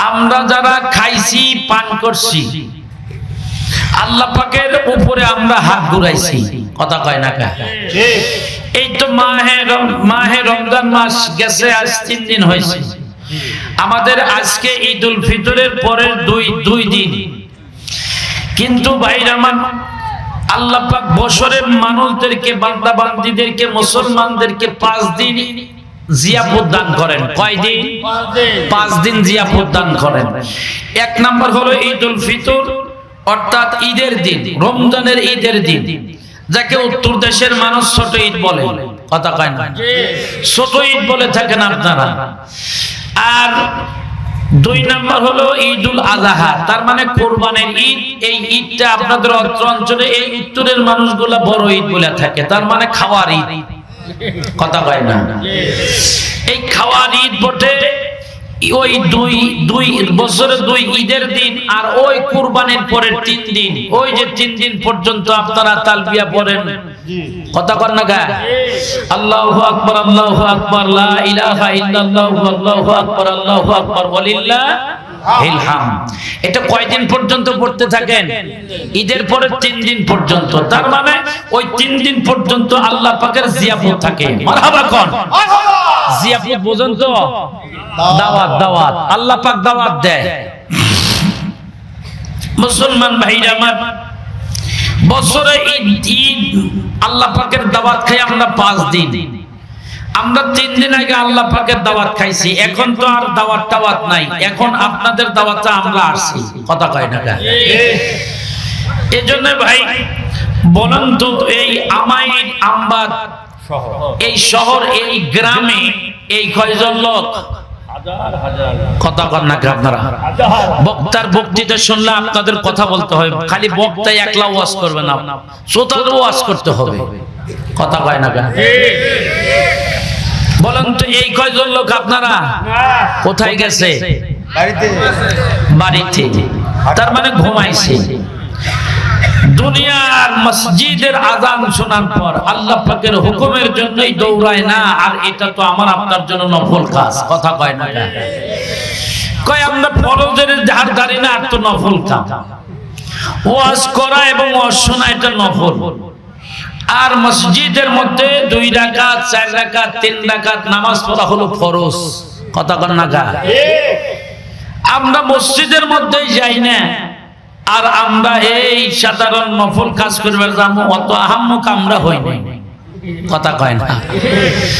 আমরা যারা খাইছি পান করছি আল্লাহ পাকের উপরে আমরা হাত ঘুরাইছি, কথা কয় না কা? এই তো মাহে রমজান মাস গেছে, আজ 3 দিন হয়েছে। আমাদের আজকে ঈদুল ফিতরের পরের দুই দিন, কিন্তু ভাইরা আমার আল্লাহ পাক বছরের মানুষদেরকে, বান্দা বান্দীদেরকে, মুসলমানদেরকে 5 দিন জিয়াফত দান করেন। কয় দিন? 5 দিন জিয়াফত দান করেন। 1 নাম্বার হলো ঈদুল ফিতর, অর্থাৎ ঈদের দিন, রমজানের ঈদের দিন, যাকে উত্তর দেশের মানুষ ছোট ঈদ বলে, কথা কয় না? ছোট ঈদ বলে থাকেন আপনারা। আর 2 নাম্বার হলো ঈদুল আযহা, তার মানে কোরবানির ঈদ। এই ঈদটা আপনাদের অঞ্চলে এই উত্তরের মানুষগুলা বড় ঈদ বলে থাকে, তার মানে খাওয়ার ঈদ, কথা কয় না? এই খাওয়ার ঈদ বটে ওই দুই বছরে 2 ঈদের দিন, আর ওই কুরবানির পরের 3 দিন, ওই যে 3 দিন পর্যন্ত আপনারা তালবিয়া পড়েন, কথা কর না গা? আল্লাহু আকবার, আল্লাহু আকবার, লা ইলাহা ইল্লাল্লাহু, আল্লাহু আকবার, আল্লাহু আকবার, ওয়ালিল্লাহিল হামদ। এটা কয়দিন পর্যন্ত পড়তে থাকেন? ঈদের পরের 3 দিন পর্যন্ত। তার মানে ওই 3 দিন পর্যন্ত আল্লাহ পাকের জিয়াফত থাকে। মারহাবা কোন জিয়াফত বোঝেন তো? দাওয়াত, দাওয়াত আল্লাহ পাক দাওয়াত দেয়। মুসলমান ভাইরা আমার, বছরে ঈদ আল্লাহ পাকের দাওয়াত খাই আমরা 5 দিন। আমরা 3 দিন আগে আল্লাহ পাকের দাওয়াত খাইছি, এখন তো আর দাওয়াত টাওয়াত নাই, এখন আপনাদের দাওয়াতে আমরা আসছি, কথা কয় না? এজন্য ভাই বলেন তো, এই আমাইর আমবাদ এই শহর, এই গ্রামে এই কয়জন লোক? কথা কর না আপনারা? বক্তার বক্তৃতা শুনলে আপনাদের কথা বলতে হয়, খালি বক্তাই একলা ওয়াজ করবে না, শ্রোতারও ওয়াজ করতে হবে, কথা কয় না? বলেন তো এই কয়জন লোক আপনারা? কোথায় গেছে? বাড়িতে। তার মানে ঘুমাইছে। দুনিয়ার মসজিদের আযান শোনার পর আল্লাহ পাকের হুকুমের জন্যই দৌড়ায় না, আর এটা তো আমার আপনার জন্য নফল কাজ, কথা কয় না? কয় আমরা ফরজের ধার ধারি না, আর তো নফল কাজ। ওয়াজ করা এবং ওয়াজ শোনা এটা নফল। আর মসজিদের মধ্যে 2 রাকাত, 4 রাকাত, 3 রাকাত নামাজ পড়া হলো ফরজ, কথা কয় না? আমরা মসজিদের মধ্যেই যাই না, আর আমরা এই সাধারণ নফল কাজ করবার যাবো, অত আহাম্মক আমরা হই না, কথা কয় না?